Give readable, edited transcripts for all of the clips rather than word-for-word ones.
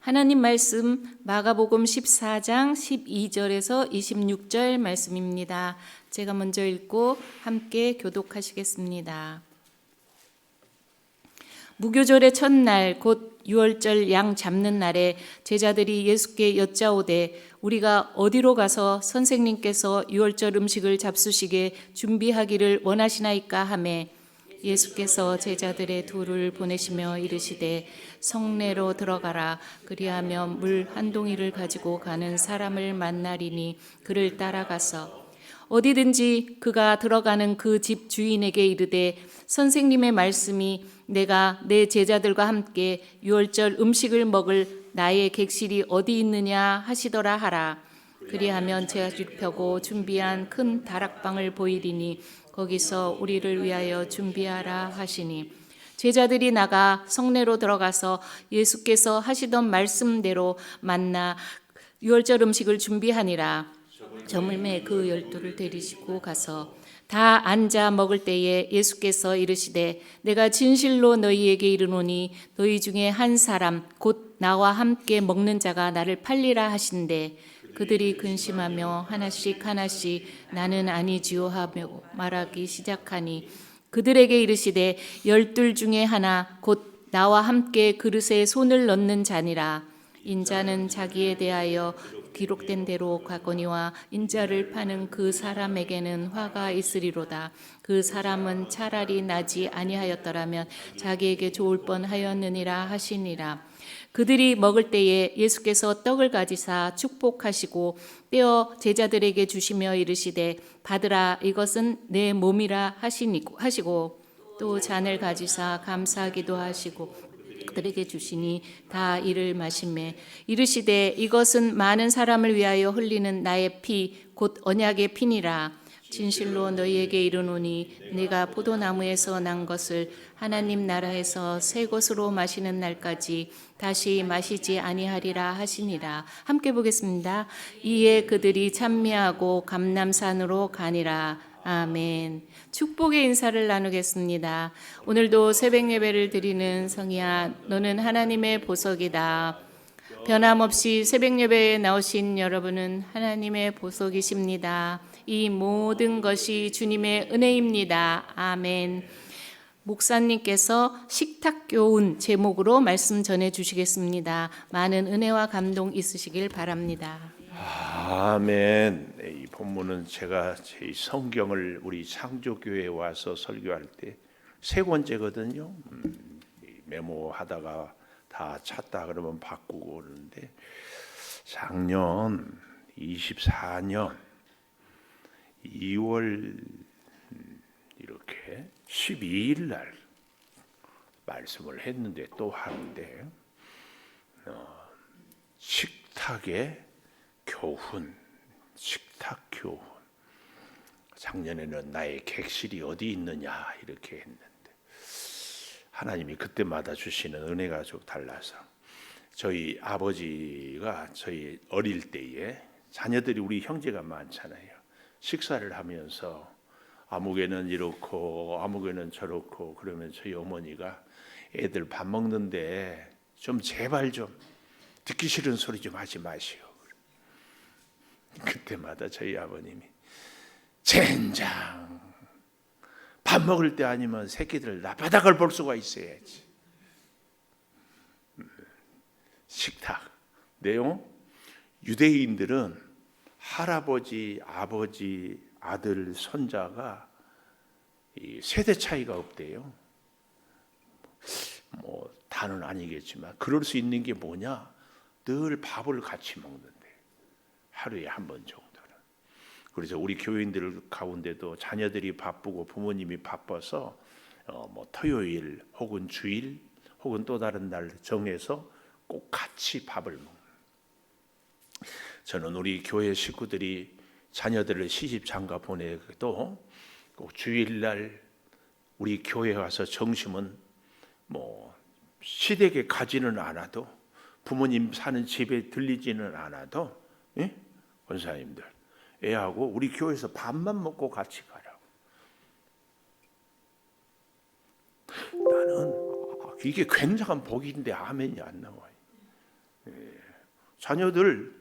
하나님 말씀 마가복음 14장 12절에서 26절 말씀입니다. 제가 먼저 읽고 함께 교독하시겠습니다. 무교절의 첫날 곧 유월절 양 잡는 날에 제자들이 예수께 여짜오되 우리가 어디로 가서 선생님께서 유월절 음식을 잡수시게 준비하기를 원하시나이까 하매 예수께서 제자들의 둘을 보내시며 이르시되 성내로 들어가라. 그리하면 물 한 동이를 가지고 가는 사람을 만나리니 그를 따라가서 어디든지 그가 들어가는 그 집 주인에게 이르되 선생님의 말씀이 내가 내 제자들과 함께 유월절 음식을 먹을 나의 객실이 어디 있느냐 하시더라 하라. 그리하면 제아를 펴고 준비한 큰 다락방을 보이리니 거기서 우리를 위하여 준비하라 하시니 제자들이 나가 성내로 들어가서 예수께서 하시던 말씀대로 만나 유월절 음식을 준비하니라. 저물매 그 12를 데리시고 가서 다 앉아 먹을 때에 예수께서 이르시되 내가 진실로 너희에게 이르노니 너희 중에 한 사람 곧 나와 함께 먹는 자가 나를 팔리라 하신대 그들이 근심하며 하나씩 하나씩 나는 아니지요 하며 말하기 시작하니 그들에게 이르시되 12 중에 하나 곧 나와 함께 그릇에 손을 넣는 자니라. 인자는 자기에 대하여 기록된 대로 가거니와 인자를 파는 그 사람에게는 화가 있으리로다. 그 사람은 차라리 나지 아니하였더라면 자기에게 좋을 뻔하였느니라 하시니라. 그들이 먹을 때에 예수께서 떡을 가지사 축복하시고 떼어 제자들에게 주시며 이르시되 받으라 이것은 내 몸이라 하시고 또 잔을 가지사 감사하기도 하시고 그들에게 주시니 다 이를 마시매 이르시되 이것은 많은 사람을 위하여 흘리는 나의 피 곧 언약의 피니라. 진실로 너희에게 이르노니 내가 포도나무에서 난 것을 하나님 나라에서 새 것으로 마시는 날까지 다시 마시지 아니하리라 하시니라. 함께 보겠습니다. 이에 그들이 찬미하고 감람산으로 가니라. 아멘. 축복의 인사를 나누겠습니다. 오늘도 새벽 예배를 드리는 성희야, 너는 하나님의 보석이다. 변함없이 새벽 예배에 나오신 여러분은 하나님의 보석이십니다. 이 모든 것이 주님의 은혜입니다. 아멘. 목사님께서 식탁교훈 제목으로 말씀 전해 주시겠습니다. 많은 은혜와 감동 있으시길 바랍니다. 아멘. 이 본문은 제가 제 성경을 우리 창조교회에 와서 설교할 때 세 권째거든요. 메모하다가 다 찾다 그러면 바꾸고 그러는데 작년 24년 2월 이렇게 12일 날 말씀을 했는데 또 하는데 식탁의 교훈, 식탁 교훈. 작년에는 나의 객실이 어디 있느냐 이렇게 했는데 하나님이 그때마다 주시는 은혜가 좀 달라서 저희 아버지가 저희 어릴 때에 자녀들이 우리 형제가 많잖아요. 식사를 하면서 아무개는 이렇고 아무개는 저렇고 그러면 저희 어머니가 애들 밥 먹는데 좀 제발 좀 듣기 싫은 소리 좀 하지 마시오. 그때마다 저희 아버님이 젠장 밥 먹을 때 아니면 새끼들 나바닥을 볼 수가 있어야지. 식탁 내용 유대인들은 할아버지, 아버지, 아들, 손자가 이 세대 차이가 없대요. 뭐 다는 아니겠지만 그럴 수 있는 게 뭐냐? 늘 밥을 같이 먹는데 하루에 한 번 정도는. 그래서 우리 교인들 가운데도 자녀들이 바쁘고 부모님이 바빠서 뭐 토요일 혹은 주일 혹은 또 다른 날 정해서 꼭 같이 밥을 먹는. 저는 우리 교회 식구들이 자녀들을 시집 장가 보내도 꼭 주일날 우리 교회 와서 점심은 뭐 시댁에 가지는 않아도 부모님 사는 집에 들리지는 않아도 예? 권사님들 애하고 우리 교회에서 밥만 먹고 같이 가라고. 나는 이게 굉장한 복인데 아멘이 안 나와요. 자녀들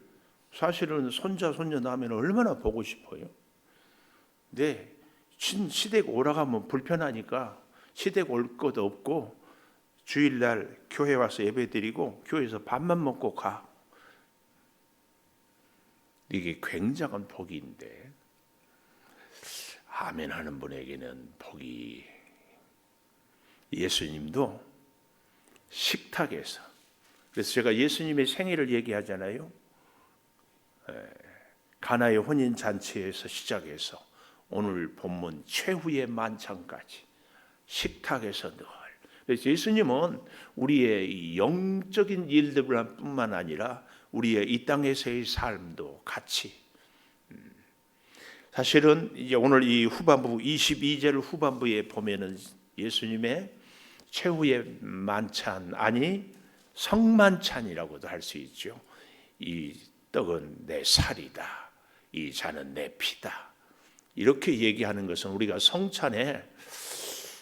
사실은 손자 손녀 나면 얼마나 보고 싶어요. 근데 시댁 오라가면 불편하니까 시댁 올 것도 없고 주일날 교회 와서 예배드리고 교회에서 밥만 먹고 가. 이게 굉장한 복인데 아멘 하는 분에게는 복이, 예수님도 식탁에서, 그래서 제가 예수님의 생애를 얘기하잖아요. 가나의 혼인 잔치에서 시작해서 오늘 본문 최후의 만찬까지 식탁에서 늘, 그래서 예수님은 우리의 이 영적인 일들뿐만 아니라 우리의 이 땅에서의 삶도 같이, 사실은 이제 오늘 이 후반부 22절 후반부에 보면은 예수님의 최후의 만찬, 아니 성만찬이라고도 할 수 있죠. 이 떡은 내 살이다, 이 잔은 내 피다, 이렇게 얘기하는 것은 우리가 성찬에,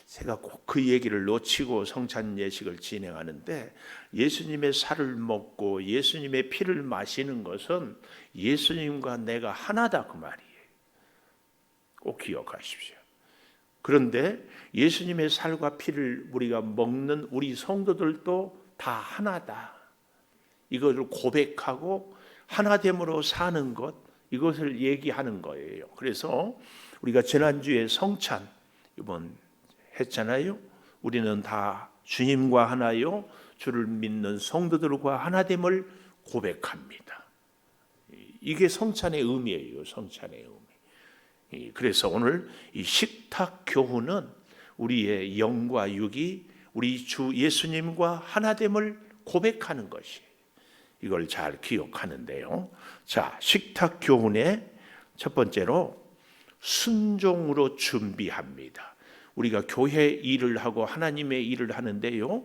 제가 꼭 그 얘기를 놓치고 성찬 예식을 진행하는데, 예수님의 살을 먹고 예수님의 피를 마시는 것은 예수님과 내가 하나다, 그 말이에요. 꼭 기억하십시오. 그런데 예수님의 살과 피를 우리가 먹는 우리 성도들도 다 하나다, 이것을 고백하고 하나됨으로 사는 것, 이것을 얘기하는 거예요. 그래서 우리가 지난주에 성찬 이번 했잖아요. 우리는 다 주님과 하나요, 주를 믿는 성도들과 하나됨을 고백합니다. 이게 성찬의 의미예요. 성찬의 의미. 그래서 오늘 이 식탁 교훈은 우리의 영과 육이 우리 주 예수님과 하나됨을 고백하는 것이에요. 이걸 잘 기억하는데요. 자, 식탁 교훈의 첫 번째로 순종으로 준비합니다. 우리가 교회 일을 하고 하나님의 일을 하는데요,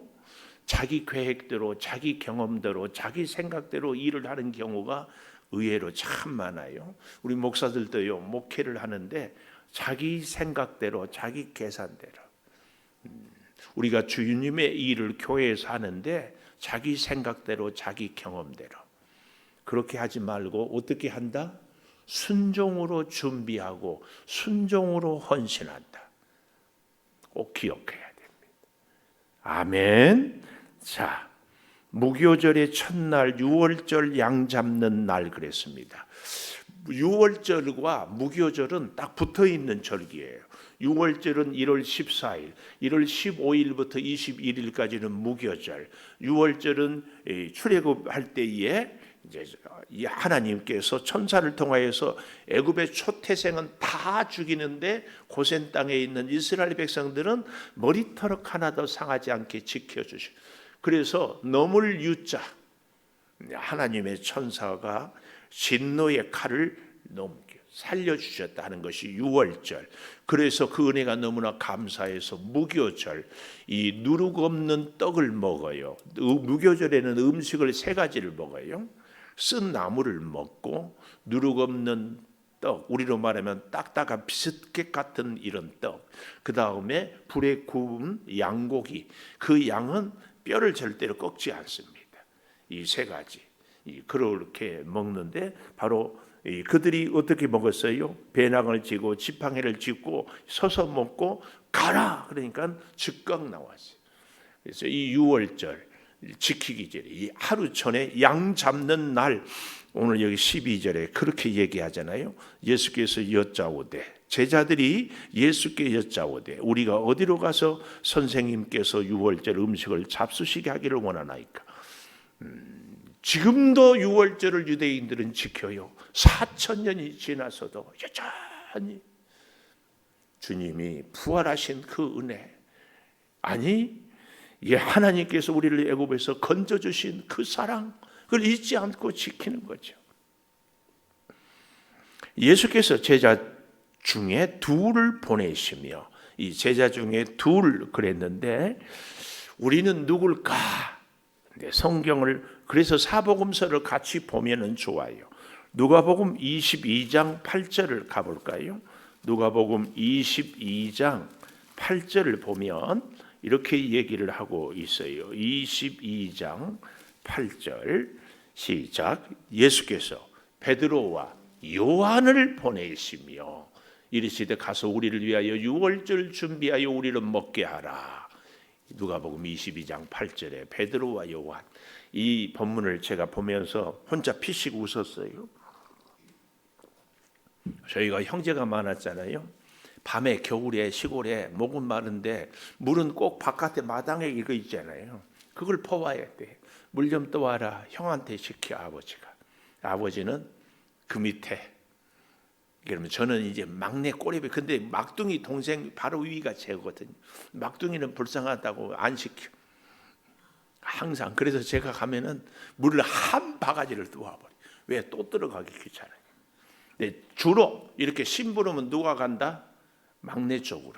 자기 계획대로, 자기 경험대로, 자기 생각대로 일을 하는 경우가 의외로 참 많아요. 우리 목사들도요, 목회를 하는데 자기 생각대로, 자기 계산대로, 우리가 주님의 일을 교회에서 하는데 자기 생각대로, 자기 경험대로, 그렇게 하지 말고 어떻게 한다? 순종으로 준비하고 순종으로 헌신한다. 꼭 기억해야 됩니다. 아멘. 자, 무교절의 첫날 유월절 양 잡는 날 그랬습니다. 유월절과 무교절은 딱 붙어 있는 절기예요. 유월절은 1월 14일, 1월 15일부터 21일까지는 무교절. 유월절은 출애굽할 때에 이제 하나님께서 천사를 통하여서 애굽의 초태생은 다 죽이는데 고센 땅에 있는 이스라엘 백성들은 머리털 하나도 상하지 않게 지켜주시고, 그래서 넘을 유자, 하나님의 천사가 진노의 칼을 살려주셨다는 것이 유월절. 그래서 그 은혜가 너무나 감사해서 무교절, 이 누룩 없는 떡을 먹어요. 무교절에는 음식을 세 가지를 먹어요. 쓴 나물을 먹고 누룩 없는 떡, 우리로 말하면 딱딱한 비스켓 같은 이런 떡, 그 다음에 불에 구운 양고기, 그 양은 뼈를 절대로 꺾지 않습니다. 이 세 가지 그렇게 먹는데, 바로 그들이 어떻게 먹었어요? 배낭을 쥐고 지팡이를 짚고 서서 먹고 가라 그러니까 즉각 나왔어요. 그래서 이 유월절 지키기 전에, 이 하루 전에 양 잡는 날, 오늘 여기 12절에 그렇게 얘기하잖아요. 예수께서 여짜오되, 제자들이 예수께 여짜오되, 우리가 어디로 가서 선생님께서 유월절 음식을 잡수시게 하기를 원하나이까? 지금도 유월절을 유대인들은 지켜요. 4,000년이 지나서도 여전히 주님이 부활하신 그 은혜, 아니 하나님께서 우리를 애굽에서 건져주신 그 사랑, 그걸 잊지 않고 지키는 거죠. 예수께서 제자 중에 둘을 보내시며, 이 제자 중에 둘 그랬는데 우리는 누굴까? 성경을, 그래서 사복음서를 같이 보면은 좋아요. 누가복음 22장 8절을 가볼까요? 누가복음 22장 8절을 보면 이렇게 얘기를 하고 있어요. 22장 8절 시작. 예수께서 베드로와 요한을 보내시며 이르시되 가서 우리를 위하여 유월절 준비하여 우리를 먹게 하라. 누가복음 22장 8절에 베드로와 요한, 이 본문을 제가 보면서 혼자 피식 웃었어요. 저희가 형제가 많았잖아요. 밤에 겨울에 시골에 목은 마른데 물은 꼭 바깥에 마당에 이거 있잖아요. 그걸 퍼와야 돼. 물 좀 떠와라. 형한테 시켜. 아버지는 그 밑에. 그러면 저는 이제 막내 꼬리배. 근데 막둥이 동생 바로 위가 제거든요. 막둥이는 불쌍하다고 안 시켜. 항상. 그래서 제가 가면은 물을 한 바가지를 떠와버려. 왜? 또 들어가기 귀찮아요. 근데 주로 이렇게 심부름은 누가 간다? 막내 쪽으로.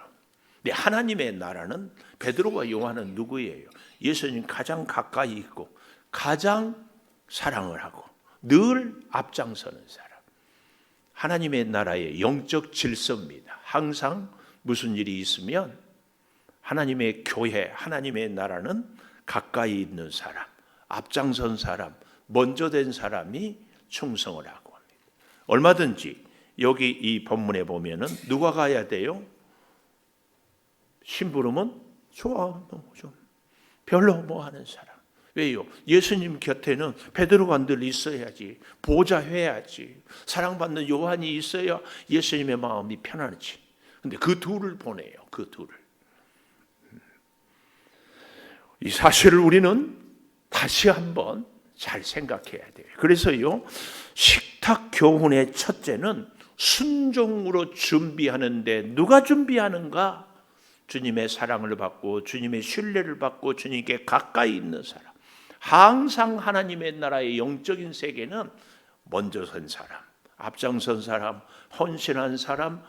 근데 하나님의 나라는 베드로와 요한은 누구예요? 예수님 가장 가까이 있고 가장 사랑을 하고 늘 앞장서는 사람. 하나님의 나라의 영적 질서입니다. 항상 무슨 일이 있으면 하나님의 교회, 하나님의 나라는 가까이 있는 사람, 앞장선 사람, 먼저 된 사람이 충성을 하고 합니다. 얼마든지 여기 이 본문에 보면은 누가 가야 돼요? 심부름은 좋아, 좀 별로 뭐 하는 사람. 왜요? 예수님 곁에는 베드로가 늘 있어야지, 보좌해야지, 사랑받는 요한이 있어야 예수님의 마음이 편하지. 근데 그 둘을 보내요. 그 둘을. 이 사실을 우리는 다시 한번 잘 생각해야 돼요. 그래서요, 식탁 교훈의 첫째는 순종으로 준비하는데 누가 준비하는가? 주님의 사랑을 받고 주님의 신뢰를 받고 주님께 가까이 있는 사람. 항상 하나님의 나라의 영적인 세계는 먼저 선 사람, 앞장선 사람, 헌신한 사람,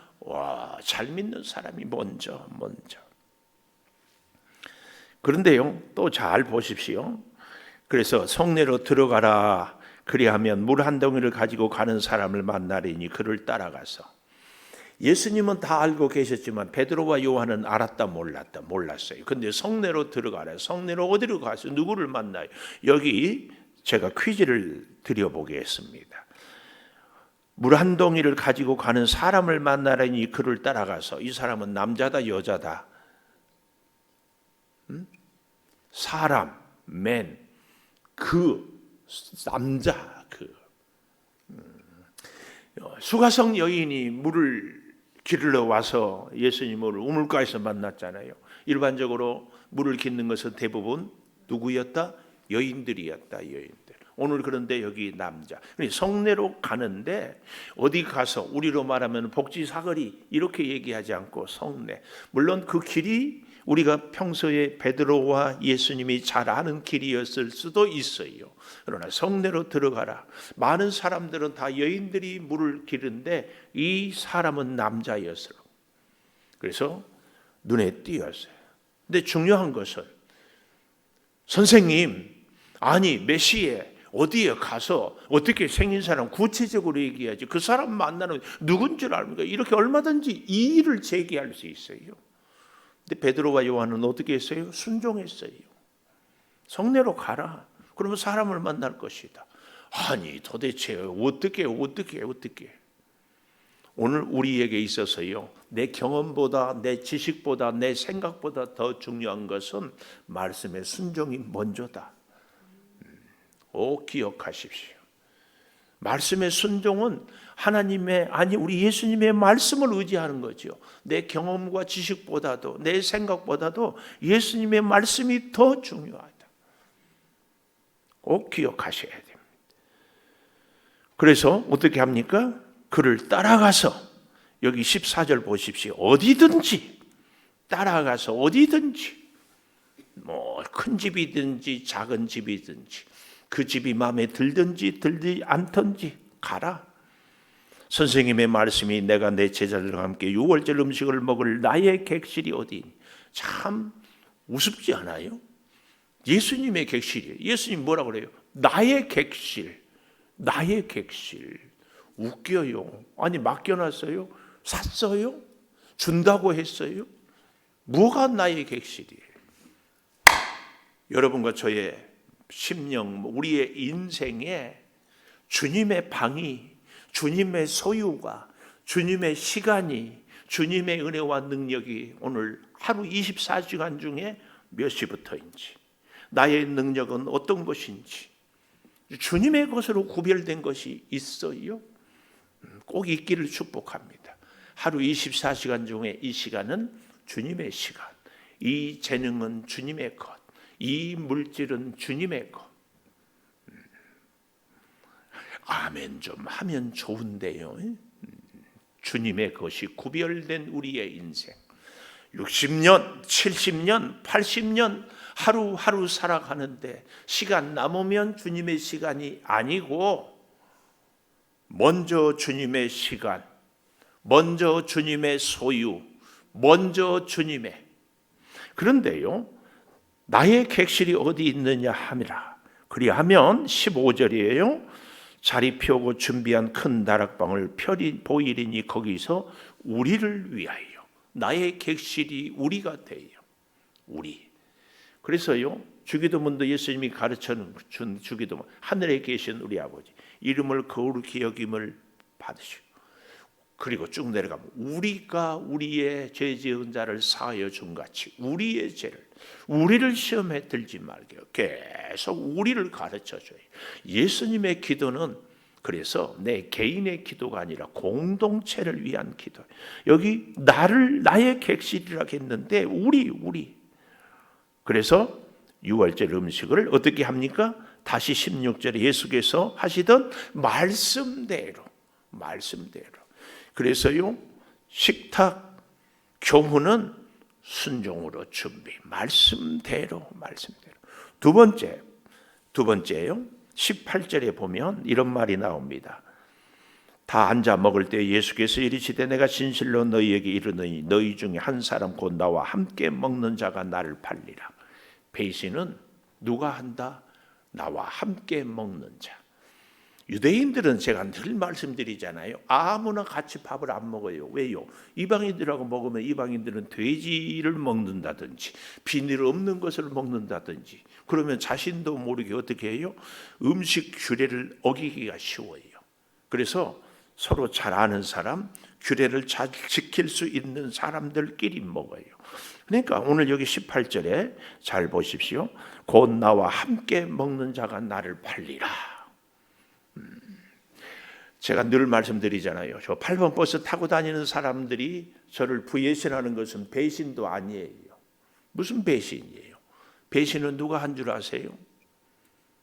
잘 믿는 사람이 먼저. 그런데요, 또 잘 보십시오. 그래서 성내로 들어가라. 그리하면 물 한 덩이를 가지고 가는 사람을 만나리니 그를 따라가서. 예수님은 다 알고 계셨지만 베드로와 요한은 몰랐어요. 근데 성내로 들어가라. 성내로 어디로 가서 누구를 만나요? 여기 제가 퀴즈를 드려보겠습니다. 물 한 덩이를 가지고 가는 사람을 만나라니 그를 따라가서. 이 사람은 남자다 여자다? 사람, 남자, 수가성 여인이 물을 기르러 와서 예수님을 우물가에서 만났잖아요. 일반적으로 물을 깃는 것은 대부분 누구였다? 여인들이었다. 오늘 그런데 여기 남자. 성내로 가는데 어디 가서 우리로 말하면 복지사거리 이렇게 얘기하지 않고 성내. 물론 그 길이 우리가 평소에 베드로와 예수님이 잘 아는 길이었을 수도 있어요. 그러나 성내로 들어가라. 많은 사람들은 다 여인들이 물을 기르는데 이 사람은 남자였어요. 그래서 눈에 띄었어요. 근데 중요한 것은 선생님, 아니 메시에 어디에 가서 어떻게 생긴 사람 구체적으로 얘기해야지. 그 사람 만나는 누군 줄 압니까? 이렇게 얼마든지 이의를 제기할 수 있어요. 근데 베드로와 요한은 어떻게 했어요? 순종했어요. 성내로 가라. 그러면 사람을 만날 것이다. 아니 도대체 어떻게 오늘 우리에게 있어서요, 내 경험보다 내 지식보다 내 생각보다 더 중요한 것은 말씀의 순종이 먼저다. 기억하십시오. 말씀의 순종은 우리 예수님의 말씀을 의지하는 거죠. 내 경험과 지식보다도 내 생각보다도 예수님의 말씀이 더 중요하다. 꼭 기억하셔야 됩니다. 그래서 어떻게 합니까? 그를 따라가서 여기 14절 보십시오. 어디든지 따라가서 어디든지 큰 집이든지 작은 집이든지 그 집이 마음에 들든지 들지 않든지 가라. 선생님의 말씀이 내가 내 제자들과 함께 유월절 음식을 먹을 나의 객실이 어디니? 참 우습지 않아요? 예수님의 객실이에요. 예수님 뭐라고 그래요? 나의 객실. 웃겨요. 아니 맡겨놨어요? 샀어요? 준다고 했어요? 뭐가 나의 객실이에요? 여러분과 저의 심령, 우리의 인생에 주님의 방이, 주님의 소유가, 주님의 시간이, 주님의 은혜와 능력이 오늘 하루 24시간 중에 몇 시부터인지, 나의 능력은 어떤 것인지, 주님의 것으로 구별된 것이 있어요. 꼭 있기를 축복합니다. 하루 24시간 중에 이 시간은 주님의 시간, 이 재능은 주님의 것, 이 물질은 주님의 것. 아멘 좀 하면 좋은데요. 주님의 것이 구별된 우리의 인생, 60년, 70년, 80년 하루하루 살아가는데 시간 남으면 주님의 시간이 아니고 먼저 주님의 시간, 먼저 주님의 소유, 먼저 주님의. 그런데요, 나의 객실이 어디 있느냐 함이라. 그리하면 15절이에요. 자리 펴고 준비한 큰 다락방을 펴리 보이리니 거기서 우리를 위하여. 나의 객실이 우리가 돼요. 우리. 그래서요, 주기도문도 예수님이 가르쳐 준 주기도문, 하늘에 계신 우리 아버지 이름을 거룩히 여김을 받으시고, 그리고 쭉 내려가면 우리가 우리의 죄 지은 자를 사하여 준 같이 우리의 죄를, 우리를 시험에 들지 말게 계속 우리를 가르쳐줘요. 예수님의 기도는 그래서 내 개인의 기도가 아니라 공동체를 위한 기도. 여기 나를 나의 객실이라고 했는데 우리. 그래서 유월절 음식을 어떻게 합니까? 다시 16절에 예수께서 하시던 말씀대로. 그래서요, 식탁 교훈은 순종으로 준비, 말씀대로. 두 번째요. 18절에 보면 이런 말이 나옵니다. 다 앉아 먹을 때 예수께서 이르시되 내가 진실로 너희에게 이르노니 너희 중에 한 사람 곧 나와 함께 먹는 자가 나를 팔리라. 배신은 누가 한다? 나와 함께 먹는 자. 유대인들은 제가 늘 말씀드리잖아요. 아무나 같이 밥을 안 먹어요. 왜요? 이방인들하고 먹으면 이방인들은 돼지를 먹는다든지 비늘 없는 것을 먹는다든지, 그러면 자신도 모르게 어떻게 해요? 음식 규례를 어기기가 쉬워요. 그래서 서로 잘 아는 사람, 규례를 잘 지킬 수 있는 사람들끼리 먹어요. 그러니까 오늘 여기 18절에 잘 보십시오. 곧 나와 함께 먹는 자가 나를 팔리라. 제가 늘 말씀드리잖아요. 저 8번 버스 타고 다니는 사람들이 저를 부예신하는 것은 배신도 아니에요. 무슨 배신이에요? 배신은 누가 한 줄 아세요?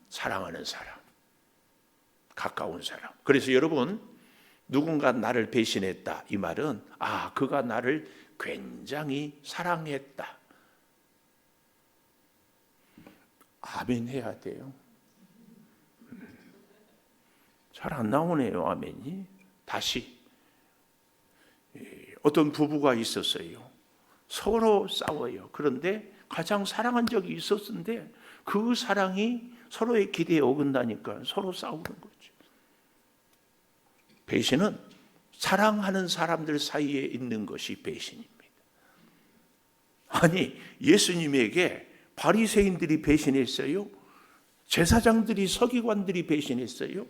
사랑하는 사람, 가까운 사람. 그래서 여러분, 누군가 나를 배신했다, 이 말은 그가 나를 굉장히 사랑했다. 아멘 해야 돼요. 잘 안 나오네요, 아멘이. 다시, 어떤 부부가 있었어요. 서로 싸워요. 그런데 가장 사랑한 적이 있었는데 그 사랑이 서로의 기대에 어긋나니까 서로 싸우는 거죠. 배신은 사랑하는 사람들 사이에 있는 것이 배신입니다. 아니, 예수님에게 바리새인들이 배신했어요? 제사장들이, 서기관들이 배신했어요?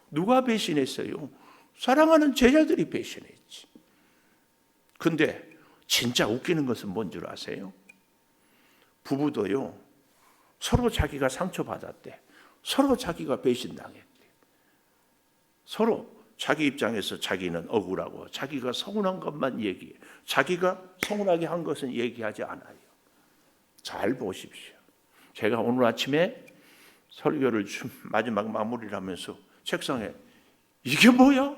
누가 배신했어요? 사랑하는 제자들이 배신했지. 근데 진짜 웃기는 것은 뭔 줄 아세요? 부부도요, 서로 자기가 상처받았대. 서로 자기가 배신당했대. 서로 자기 입장에서 자기는 억울하고 자기가 서운한 것만 얘기해. 자기가 서운하게 한 것은 얘기하지 않아요. 잘 보십시오. 제가 오늘 아침에 설교를 마지막 마무리를 하면서 책상에 이게 뭐야?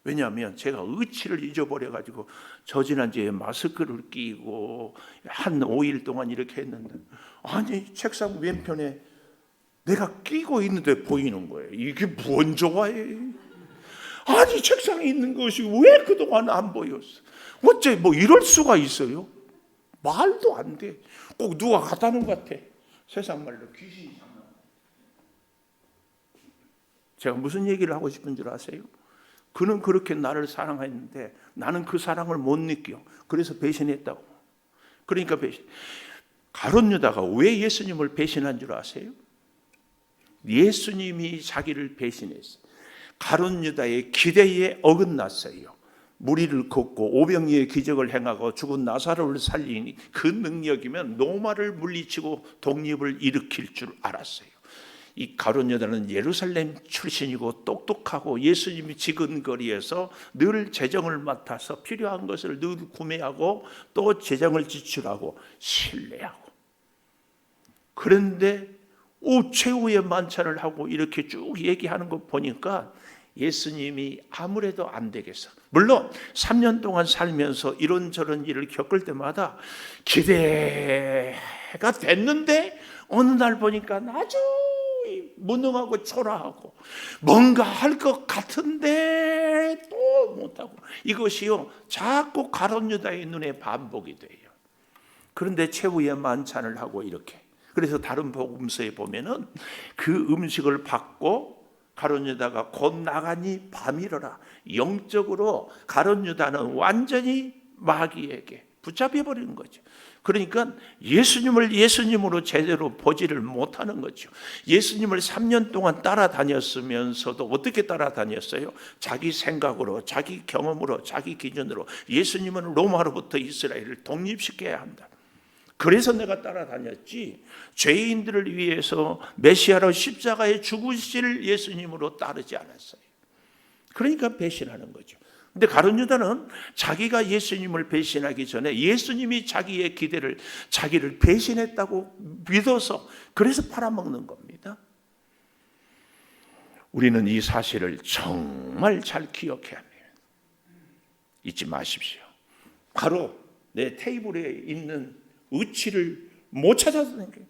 왜냐하면 제가 의치를 잊어버려가지고 저지난주에 마스크를 끼고 한 5일 동안 이렇게 했는데, 아니 책상 왼편에 내가 끼고 있는데 보이는 거예요. 이게 뭔 좋아해? 아니 책상에 있는 것이 왜 그동안 안 보였어? 어째 뭐 이럴 수가 있어요? 말도 안 돼. 꼭 누가 갖다 놓은 것 같아. 세상 말로 귀신이 장난. 제가 무슨 얘기를 하고 싶은 줄 아세요? 그는 그렇게 나를 사랑했는데 나는 그 사랑을 못 느껴. 그래서 배신했다고. 그러니까 배신. 가룟 유다가 왜 예수님을 배신한 줄 아세요? 예수님이 자기를 배신했어요. 가룟 유다의 기대에 어긋났어요. 무리를 걷고 오병이의 기적을 행하고 죽은 나사로를 살린 그 능력이면 로마를 물리치고 독립을 일으킬 줄 알았어요. 이 가룟 유다는 예루살렘 출신이고 똑똑하고 예수님이 지근 거리에서 늘 재정을 맡아서 필요한 것을 늘 구매하고 또 재정을 지출하고 신뢰하고, 그런데 최후의 만찬을 하고 이렇게 쭉 얘기하는 거 보니까 예수님이 아무래도 안 되겠어. 물론 3년 동안 살면서 이런저런 일을 겪을 때마다 기대가 됐는데 어느 날 보니까 아주 무능하고 초라하고 뭔가 할 것 같은데 또 못하고, 이것이요 자꾸 가룟 유다의 눈에 반복이 돼요. 그런데 최후의 만찬을 하고 이렇게, 그래서 다른 복음서에 보면은 그 음식을 받고 가룟 유다가 곧 나가니 밤이러라. 영적으로 가룟 유다는 완전히 마귀에게 붙잡혀 버리는 거죠. 그러니까 예수님을 예수님으로 제대로 보지를 못하는 거죠. 예수님을 3년 동안 따라다녔으면서도 어떻게 따라다녔어요? 자기 생각으로, 자기 경험으로, 자기 기준으로 예수님은 로마로부터 이스라엘을 독립시켜야 한다. 그래서 내가 따라다녔지, 죄인들을 위해서 메시아로 십자가에 죽으실 예수님으로 따르지 않았어요. 그러니까 배신하는 거죠. 근데 가룟 유다는 자기가 예수님을 배신하기 전에 예수님이 자기의 기대를, 자기를 배신했다고 믿어서 그래서 팔아먹는 겁니다. 우리는 이 사실을 정말 잘 기억해야 합니다. 잊지 마십시오. 바로 내 테이블에 있는 의치를 못 찾아서는 게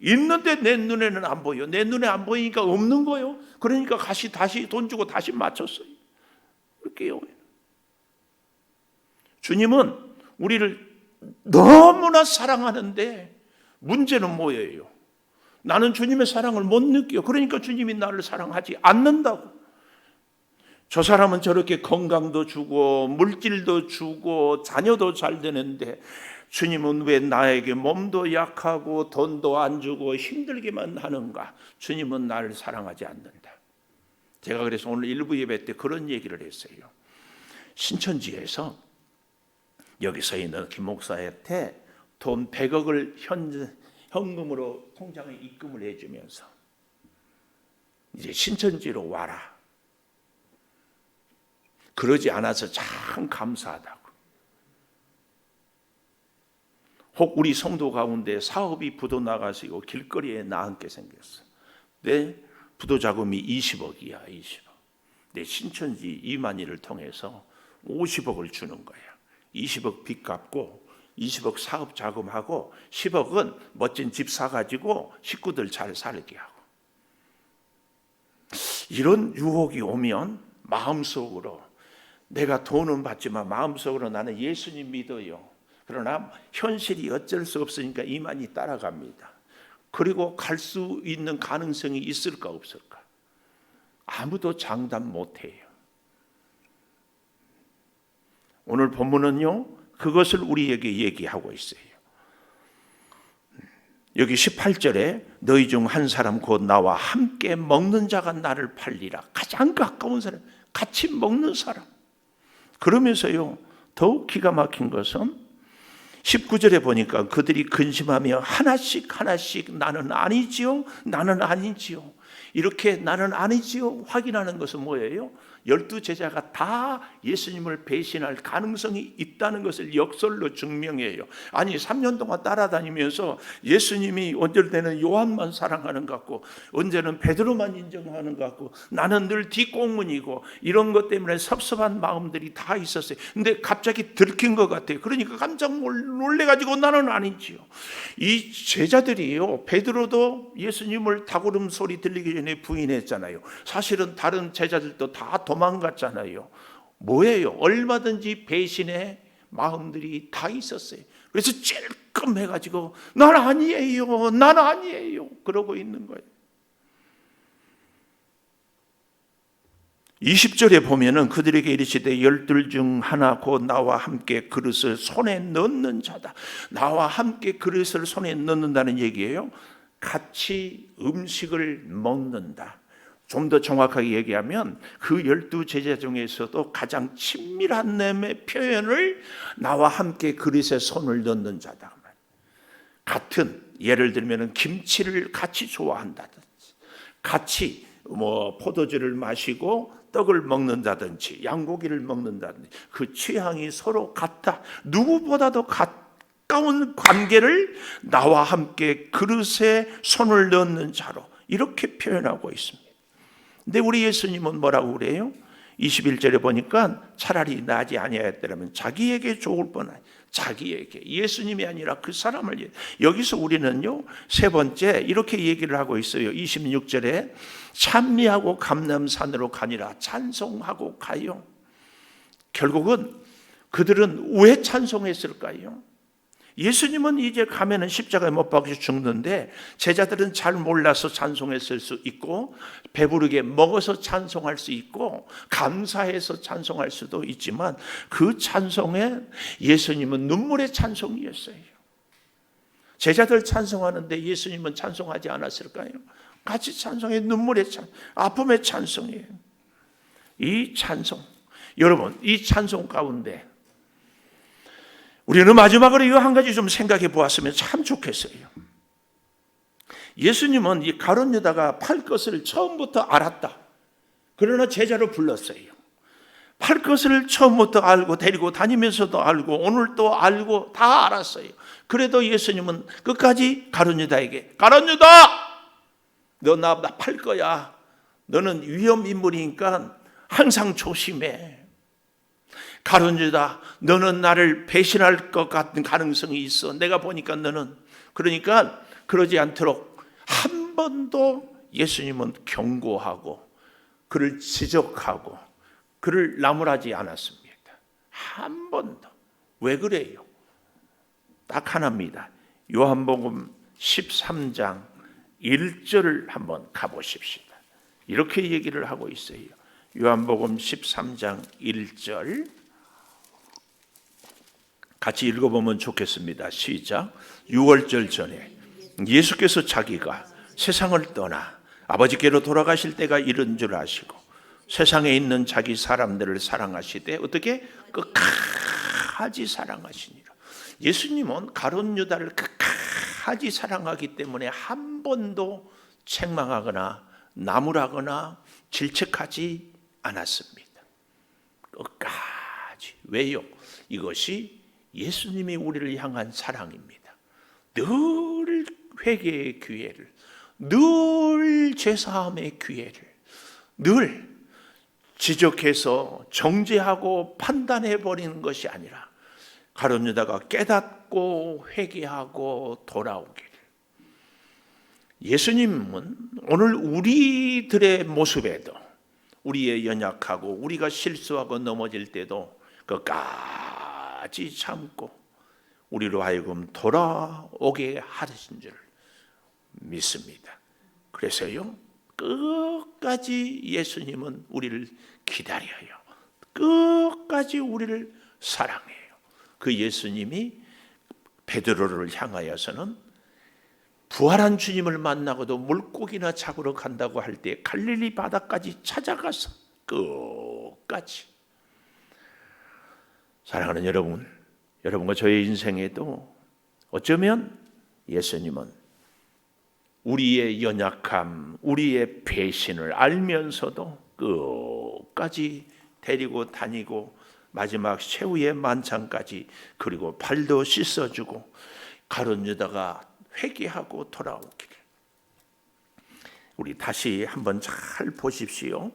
있는데 내 눈에는 안 보여. 내 눈에 안 보이니까 없는 거예요. 그러니까 다시 돈 주고 다시 맞췄어요. 그렇게요. 주님은 우리를 너무나 사랑하는데 문제는 뭐예요? 나는 주님의 사랑을 못 느껴. 그러니까 주님이 나를 사랑하지 않는다고. 저 사람은 저렇게 건강도 주고 물질도 주고 자녀도 잘 되는데 주님은 왜 나에게 몸도 약하고 돈도 안 주고 힘들게만 하는가? 주님은 나를 사랑하지 않는다. 제가 그래서 오늘 일부 예배 때 그런 얘기를 했어요. 신천지에서 여기 서 있는 김 목사한테 돈 100억을 현금으로 통장에 입금을 해주면서 이제 신천지로 와라. 그러지 않아서 참 감사하다고. 혹 우리 성도 가운데 사업이 부도 나가시고 길거리에 나앉게 생겼어. 내 부도 자금이 20억이야. 20억. 내 신천지 이만희를 통해서 50억을 주는 거야. 20억 빚 갚고 20억 사업 자금하고 10억은 멋진 집 사가지고 식구들 잘 살게 하고. 이런 유혹이 오면 마음속으로, 내가 돈은 받지만 마음속으로 나는 예수님 믿어요. 그러나 현실이 어쩔 수 없으니까 이만희 따라갑니다. 그리고 갈 수 있는 가능성이 있을까 없을까? 아무도 장담 못해요. 오늘 본문은요, 그것을 우리에게 얘기하고 있어요. 여기 18절에 너희 중 한 사람 곧 나와 함께 먹는 자가 나를 팔리라. 가장 가까운 사람, 같이 먹는 사람. 그러면서요, 더욱 기가 막힌 것은 19절에 보니까 그들이 근심하며 하나씩 나는 아니지요, 나는 아니지요. 이렇게 나는 아니지요 확인하는 것은 뭐예요? 12제자가 다 예수님을 배신할 가능성이 있다는 것을 역설로 증명해요. 아니 3년 동안 따라다니면서 예수님이 언제 때는 요한만 사랑하는 것 같고 언제는 베드로만 인정하는 것 같고 나는 늘 뒷공문이고 이런 것 때문에 섭섭한 마음들이 다 있었어요. 근데 갑자기 들킨 것 같아요. 그러니까 깜짝 놀래가지고 나는 아니지요. 이 제자들이요, 베드로도 예수님을 닭울음 소리 들리기 전에 부인했잖아요. 사실은 다른 제자들도 다 도망갔잖아요. 뭐예요? 얼마든지 배신의 마음들이 다 있었어요. 그래서 찔끔해가지고 난 아니에요 그러고 있는 거예요. 20절에 보면은 그들에게 이르시되 열둘 중 하나 곧 나와 함께 그릇을 손에 넣는 자다. 나와 함께 그릇을 손에 넣는다는 얘기예요. 같이 음식을 먹는다. 좀 더 정확하게 얘기하면 그 12 제자 중에서도 가장 친밀한 내 표현을 나와 함께 그릇에 손을 넣는 자다. 같은, 예를 들면 김치를 같이 좋아한다든지, 같이 포도주를 마시고 떡을 먹는다든지, 양고기를 먹는다든지, 그 취향이 서로 같다. 누구보다도 가까운 관계를 나와 함께 그릇에 손을 넣는 자로 이렇게 표현하고 있습니다. 근데 우리 예수님은 뭐라고 그래요? 21절에 보니까 차라리 나지 아니하였더라면 자기에게 좋을 뻔한, 자기에게, 예수님이 아니라 그 사람을. 여기서 우리는요, 세 번째 이렇게 얘기를 하고 있어요. 26절에 찬미하고 감람산으로 가니라, 찬송하고 가요. 결국은 그들은 왜 찬송했을까요? 예수님은 이제 가면은 십자가에 못 박혀 죽는데 제자들은 잘 몰라서 찬송했을 수 있고, 배부르게 먹어서 찬송할 수 있고, 감사해서 찬송할 수도 있지만, 그 찬송에 예수님은 눈물의 찬송이었어요. 제자들 찬송하는데 예수님은 찬송하지 않았을까요? 같이 찬송해. 눈물의 찬송, 아픔의 찬송이에요. 이 찬송, 여러분, 이 찬송 가운데 우리는 마지막으로 이거 한 가지 좀 생각해 보았으면 참 좋겠어요. 예수님은 이 가룟 유다가 팔 것을 처음부터 알았다. 그러나 제자로 불렀어요. 팔 것을 처음부터 알고, 데리고 다니면서도 알고, 오늘 또 알고, 다 알았어요. 그래도 예수님은 끝까지 가룟 유다에게, 가룟 유다! 너 나 팔 거야. 너는 위험 인물이니까 항상 조심해. 가룟 유다, 너는 나를 배신할 것 같은 가능성이 있어. 내가 보니까 너는. 그러니까 그러지 않도록 한 번도 예수님은 경고하고 그를 지적하고 그를 나무라지 않았습니다. 한 번도. 왜 그래요? 딱 하나입니다. 요한복음 13장 1절을 한번 가보십시다. 이렇게 얘기를 하고 있어요. 요한복음 13장 1절 같이 읽어보면 좋겠습니다. 시작. 6월절 전에 예수께서 자기가 세상을 떠나 아버지께로 돌아가실 때가 이른 줄 아시고 세상에 있는 자기 사람들을 사랑하시되 어떻게? 끝까지 사랑하시니라. 예수님은 가룟 유다를 끝까지 사랑하기 때문에 한 번도 책망하거나 나무라거나 질책하지 않았습니다. 끝까지. 왜요? 이것이 예수님이 우리를 향한 사랑입니다. 늘 회개의 기회를, 늘 제사함의 기회를, 늘 지적해서 정죄하고 판단해버리는 것이 아니라 가룟 유다가 깨닫고 회개하고 돌아오기를. 예수님은 오늘 우리들의 모습에도, 우리의 연약하고 우리가 실수하고 넘어질 때도 끝까지 참고 우리로 하여금 돌아오게 하신 줄 믿습니다. 그래서요, 끝까지 예수님은 우리를 기다려요. 끝까지 우리를 사랑해요. 그 예수님이 베드로를 향하여서는 부활한 주님을 만나고도 물고기나 잡으러 간다고 할 때 갈릴리 바다까지 찾아가서 끝까지. 사랑하는 여러분, 여러분과 저의 인생에도 어쩌면 예수님은 우리의 연약함, 우리의 배신을 알면서도 끝까지 데리고 다니고 마지막 최후의 만찬까지, 그리고 발도 씻어주고 가룟 유다가 회개하고 돌아오기를. 우리 다시 한번 잘 보십시오.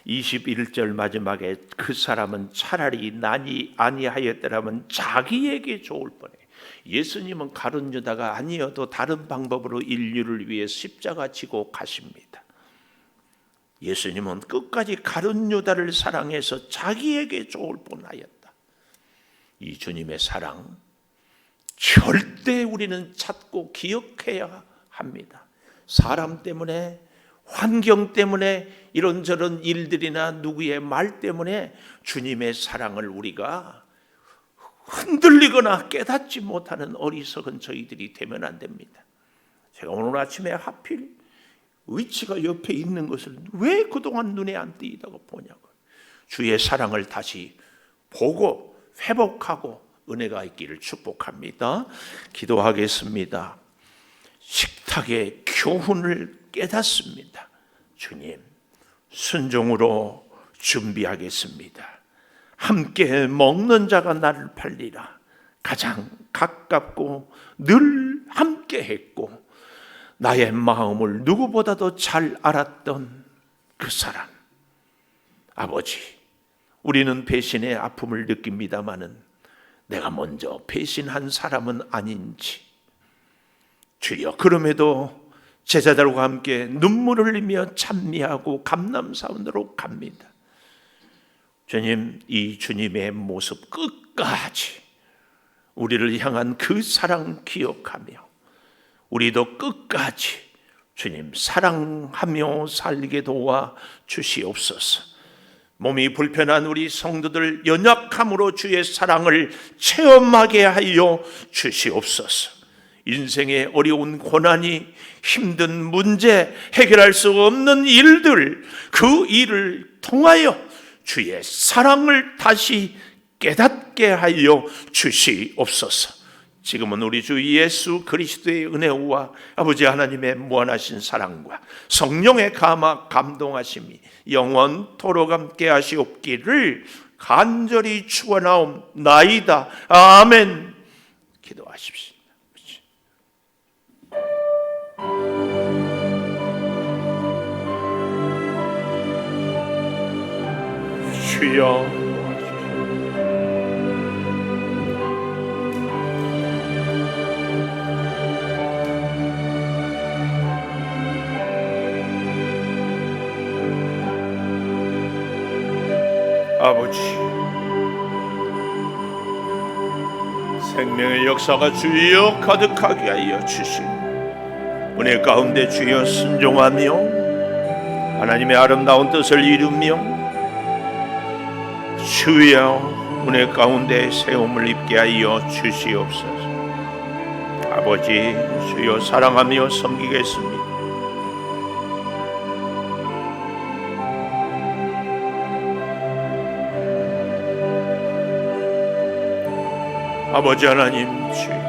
21절 마지막에 그 사람은 차라리 나니 아니하였더라면 자기에게 좋을 뻔해. 예수님은 가룟 유다가 아니어도 다른 방법으로 인류를 위해 십자가 지고 가십니다. 예수님은 끝까지 가룟 유다를 사랑해서 자기에게 좋을 뻔하였다. 이 주님의 사랑 절대 우리는 찾고 기억해야 합니다. 사람 때문에, 환경 때문에, 이런저런 일들이나 누구의 말 때문에 주님의 사랑을 우리가 흔들리거나 깨닫지 못하는 어리석은 저희들이 되면 안 됩니다. 제가 오늘 아침에 하필 의치가 옆에 있는 것을 왜 그동안 눈에 안 띄다고 보냐고. 주의 사랑을 다시 보고 회복하고 은혜가 있기를 축복합니다. 기도하겠습니다. 식탁의 교훈을 깨닫습니다. 주님, 순종으로 준비하겠습니다. 함께 먹는 자가 나를 팔리라. 가장 가깝고 늘 함께 했고 나의 마음을 누구보다도 잘 알았던 그 사람. 아버지, 우리는 배신의 아픔을 느낍니다마는 내가 먼저 배신한 사람은 아닌지. 주여, 그럼에도 제자들과 함께 눈물을 흘리며 찬미하고 감람사원으로 갑니다. 주님, 이 주님의 모습 끝까지 우리를 향한 그 사랑 기억하며 우리도 끝까지 주님 사랑하며 살게 도와 주시옵소서. 몸이 불편한 우리 성도들 연약함으로 주의 사랑을 체험하게 하여 주시옵소서. 인생의 어려운 고난이, 힘든 문제, 해결할 수 없는 일들, 그 일을 통하여 주의 사랑을 다시 깨닫게 하여 주시옵소서. 지금은 우리 주 예수 그리스도의 은혜와 아버지 하나님의 무한하신 사랑과 성령의 감동하심이 영원토록 함께 하시옵기를 간절히 축원하옵나이다. 아멘. 기도하십시오. 주여, 아버지, 생명의 역사가 주여 가득하게 하여 주시고 은혜 가운데 주여 순종하며 하나님의 아름다운 뜻을 이루며 주여 은혜 가운데 세움을 입게 하여 주시옵소서. 아버지, 주여 사랑하며 섬기겠습니다. 아버지 하나님, 주여